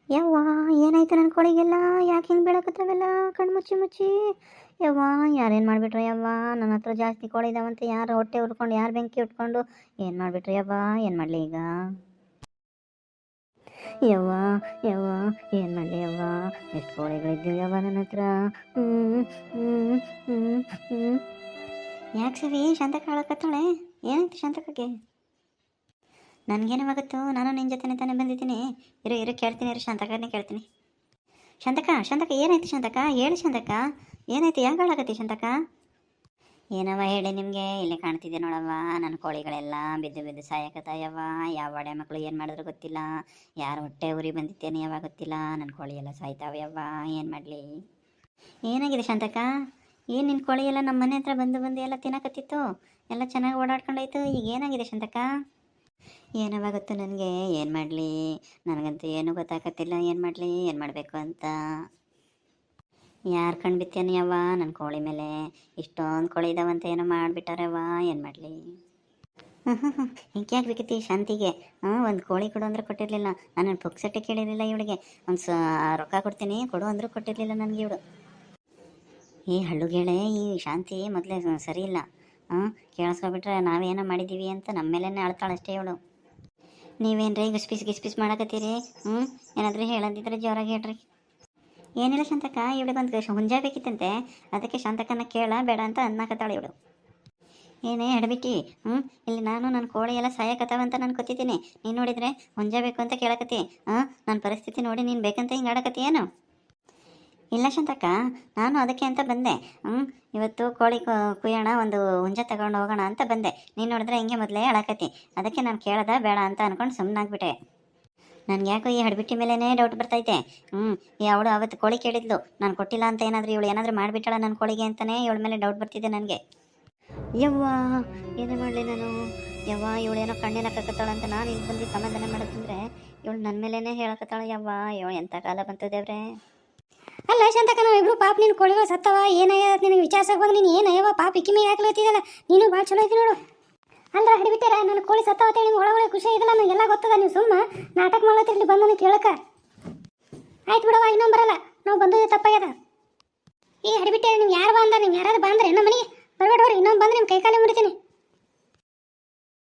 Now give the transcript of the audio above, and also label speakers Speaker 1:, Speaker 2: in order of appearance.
Speaker 1: ಯವ್ವ, ಏನಾಯ್ತು ನನ್ನ ಕೋಳಿಗೆಲ್ಲ? ಯಾಕೆ ಹಿಂಗೆ ಬೀಳಕತ್ತವೆಲ್ಲ ಕಣ್ಣು ಮುಚ್ಚಿ ಮುಚ್ಚಿ? ಯವ್ವ, ಯಾರೇನು ಮಾಡಿಬಿಟ್ರೆ ಯವ್ವ? ನನ್ನ ಹತ್ರ ಜಾಸ್ತಿ ಕೋಳಿ ಇದಾವಂತೆ ಯಾರು ಹೊಟ್ಟೆ ಉರ್ಕೊಂಡು ಯಾರು ಬೆಂಕಿ ಉಟ್ಕೊಂಡು ಏನು ಮಾಡಿಬಿಟ್ರೆ ಯವ್ವ? ಏನು ಮಾಡಲಿ ಈಗ? ಯವ್ವ ಯವ್ವ, ಏನು ಮಾಡಲಿ ಯವ್ವ? ಎಷ್ಟು ಕೋಳಿಗಳಿದ್ದೀವಿ ಯವ್ವ ನನ್ನ ಹತ್ರ? ಹ್ಞೂ ಹ್ಞೂ ಹ್ಞೂ ಹ್ಞೂ. ಯಾಕೆ ಸರಿ ಶಾಂತಕ ಹೇಳಕತ್ತಾಳೆ? ಏನಾಯ್ತು ಶಾಂತಕಕ್ಕೆ? ನನಗೇನವಾಗುತ್ತೋ? ನಾನು ನಿನ್ನ ಜೊತೆನೇ ತಾನೇ ಬಂದಿದ್ದೀನಿ. ಇರು ಕೇಳ್ತೀನಿ, ಇರು ಶಾಂತಕನೇ ಕೇಳ್ತೀನಿ. ಶಾಂತಕ ಏನಾಯ್ತು ಶಾಂತಕ? ಹೇಳು ಶಾಂತಕ, ಏನಾಯ್ತು? ಯಾಕೆ ಹೇಳಕತ್ತಿ ಶಾಂತಕ? ಏನವ ಹೇಳಿ ನಿಮಗೆ? ಇಲ್ಲೇ ಕಾಣ್ತಿದ್ದೆ ನೋಡವ್ವ, ನನ್ನ ಕೋಳಿಗಳೆಲ್ಲ ಬಿದ್ದು ಬಿದ್ದು ಸಾಯಕತ್ತಾಯವ್ವ. ಯಾವ ಒಡೆ ಮಕ್ಕಳು ಏನು ಮಾಡಿದ್ರು ಗೊತ್ತಿಲ್ಲ, ಯಾರು ಹೊಟ್ಟೆ ಉರಿ ಬಂದಿತ್ತೇನೆ ಯಾವಾಗ ಗೊತ್ತಿಲ್ಲ, ನನ್ನ ಕೋಳಿ ಎಲ್ಲ ಸಾಯ್ತಾವ್ಯವ್ವ. ಏನು ಮಾಡಲಿ? ಏನಾಗಿದೆ ಶಾಂತಕ? ಏನು ನಿನ್ನ ಕೋಳಿ ಎಲ್ಲ ನಮ್ಮ ಮನೆ ಹತ್ರ ಬಂದು ಬಂದು ಎಲ್ಲ ತಿನ್ನಕತ್ತಿತ್ತು, ಎಲ್ಲ ಚೆನ್ನಾಗಿ ಓಡಾಡ್ಕೊಂಡಾಯ್ತು, ಈಗ ಏನಾಗಿದೆ ಶಾಂತಕ? ಏನವ ಗೊತ್ತು ನನಗೆ, ಏನು ಮಾಡಲಿ? ನನಗಂತೂ ಏನೂ ಗೊತ್ತಾಗತ್ತಿಲ್ಲ, ಏನು ಮಾಡಲಿ, ಏನು ಮಾಡಬೇಕು ಅಂತ. ಯಾರು ಕಣ್ಬಿತ್ತೇನೆ ಯವ್ವ ನನ್ನ ಕೋಳಿ ಮೇಲೆ? ಇಷ್ಟೊಂದು ಕೋಳಿ ಇದಾವಂತ ಏನೋ ಮಾಡಿಬಿಟ್ಟಾರವ್ವ, ಏನು ಮಾಡಲಿ? ಹಿಂಗೆ ಆಗ್ಬೇಕಿತ್ತು ಈ ಶಾಂತಿಗೆ. ಒಂದು ಕೋಳಿ ಕೊಡು ಅಂದ್ರೆ ಕೊಟ್ಟಿರಲಿಲ್ಲ, ನಾನು ಪುಕ್ಸಟ್ಟೆ ಕೇಳಿರಲಿಲ್ಲ ಇವಳಿಗೆ. ರೊಕ್ಕ ಕೊಡ್ತೀನಿ ಕೊಡು ಅಂದರೂ ಕೊಟ್ಟಿರಲಿಲ್ಲ ನನಗೆ ಇವಳು. ಈ ಹಳ್ಳುಗೇಳೆ ಈ ಶಾಂತಿ ಮೊದಲೇ ಸರಿ ಇಲ್ಲ. ಕೇಳಿಸ್ಕೊಬಿಟ್ರೆ ನಾವೇನೋ ಮಾಡಿದ್ದೀವಿ ಅಂತ ನಮ್ಮ ಮೇಲೇ ಅಳ್ತಾಳಷ್ಟೇ ಇವಳು. ನೀವೇನ್ರಿ ಗಿಸ್ಪಿಸ್ ಮಾಡಕತ್ತೀರಿ? ಏನಾದರೂ ಹೇಳೋದಿದ್ರೆ ಜೋರಾಗಿ ಹೇಳ್ರಿ. ಏನಿಲ್ಲ ಶಾಂತಕ, ಇವಳು ಬಂದು ಹುಂಜಾಬೇಕಿತ್ತಂತೆ, ಅದಕ್ಕೆ ಶಾಂತಕನ ಕೇಳ ಬೇಡ ಅಂತ ಅನ್ನಕತ್ತಾಳೆ ಇವಳು. ಏನೇ ಎಡಬಿಟ್ಟಿ? ಇಲ್ಲಿ ನಾನು ನನ್ನ ಕೋಳಿ ಎಲ್ಲ ಸಾಯಕತ್ತಾವಂತ ನಾನು ಗೊತ್ತಿದ್ದೀನಿ, ನೀನು ನೋಡಿದರೆ ಹುಂಜಾಬೇಕು ಅಂತ ಕೇಳಕತ್ತಿ. ನನ್ನ ಪರಿಸ್ಥಿತಿ ನೋಡಿ ನೀನು ಬೇಕಂತ ಹಿಂಗೆ ಆಡಕತ್ತಿ ಏನು? ಇಲ್ಲ ಶಾಂತಕ್ಕ, ನಾನು ಅದಕ್ಕೆ ಅಂತ ಬಂದೆ. ಇವತ್ತು ಕೋಳಿ ಕುಯ್ಯೋಣ, ಒಂದು ಹುಂಜ ತಗೊಂಡು ಹೋಗೋಣ ಅಂತ ಬಂದೆ. ನೀನು ನೋಡಿದ್ರೆ ಹಿಂಗೆ ಮೊದಲೇ ಅಳಕತ್ತಿ, ಅದಕ್ಕೆ ನಾನು ಕೇಳ್ದೆ ಬೇಡ ಅಂತ ಅಂದ್ಕೊಂಡು ಸುಮ್ಮನಾಗ್ಬಿಟ್ಟೆ. ನನಗೆ ಯಾಕೋ ಈ ಹಡ್ಬಿಟ್ಟಿ ಮೇಲೇ ಡೌಟ್ ಬರ್ತೈತೆ. ಅವಳು ಅವತ್ತು ಕೋಳಿ ಕೇಳಿದ್ಲು, ನಾನು ಕೊಟ್ಟಿಲ್ಲ ಅಂತ ಏನಾದರೂ ಇವಳು ಏನಾದರೂ ಮಾಡಿಬಿಟ್ಟಾಳ ನನ್ನ ಕೋಳಿಗೆ ಅಂತಲೇ ಇವಳ ಮೇಲೆ ಡೌಟ್ ಬರ್ತಿದ್ದೆ ನನಗೆ. ಯವ್ವ, ಏನೇ ಮಾಡಲಿ ನಾನು? ಯವ್ವ, ಇವಳೇನೋ ಕಣ್ಣೇನ ಕಕ್ಕತ್ತಾಳಂತ ನಾನು ಇಲ್ಲಿ ಬಂದು ಸಮಾಧಾನ ಮಾಡೋದಂದ್ರೆ ಇವಳು ನನ್ನ ಮೇಲೇ ಹೇಳಕತ್ತಾಳ. ಯವ್ವ, ಎಂಥ ಕಾಲ ಬಂತು ದೇವ್ರೆ.
Speaker 2: ಅಲ್ಲ ಶಾಂತಕ, ನಾವಿಬ್ರು ಪಾಪ ನಿನ್ನ ಕೋಳಿಗಳು ಸತ್ತವ, ಏನಾಗ್ಯದ ನಿನಗೆ ವಿಚಾರಿಸಕ್ಕೆ ಹೋಗಿ ನೀನು ಏನಯ್ಯವ ಪಾಪ ಇಕ್ಕಿ ಮೇಲೆ ಹಾಕ್ಲತ್ತಿದ್ದಲ್ಲ, ನೀನು ಭಾಳ ಚಲೋ ಐತಿ ನೋಡು. ಅಂದ್ರೆ ಹಿಡಿಬಿಟ್ಟಾರ ನನ್ನ ಕೋಳಿ ಸತ್ತವತ್ತೆ, ನಿಮ್ಗೆ ಒಳಗೊಳಗೆ ಖುಷಿ ಇದಲ್ಲ, ನನಗೆಲ್ಲ ಗೊತ್ತದ. ನೀವು ಸುಮ್ಮ ನಾಟಕ ಮಾಡ್ಲತ್ತಿರಲಿ ಬಂದು ನನಗೆ ಕೇಳಕ. ಆಯ್ತು ಬಿಡವ, ಇನ್ನೊಂದು ಬರಲ್ಲ, ನಾವು ಬಂದದ್ದು ತಪ್ಪಾಗ್ಯದ. ಈ ಹಿಡಿಬಿಟ್ಟೆ ನೀವು ಯಾರು ಬಂದ? ನೀವು ಯಾರಾದ್ರು ಬಂದ್ರೆ ನಮ್ಮ ಮನೆಗೆ ಬರಬೇಡವ್ರಿ, ಇನ್ನೊಂದು ಬಂದ್ರೆ ನಿಮ್ಮ ಕೈ ಕಾಲೇ ಮುಡಿತೀನಿ.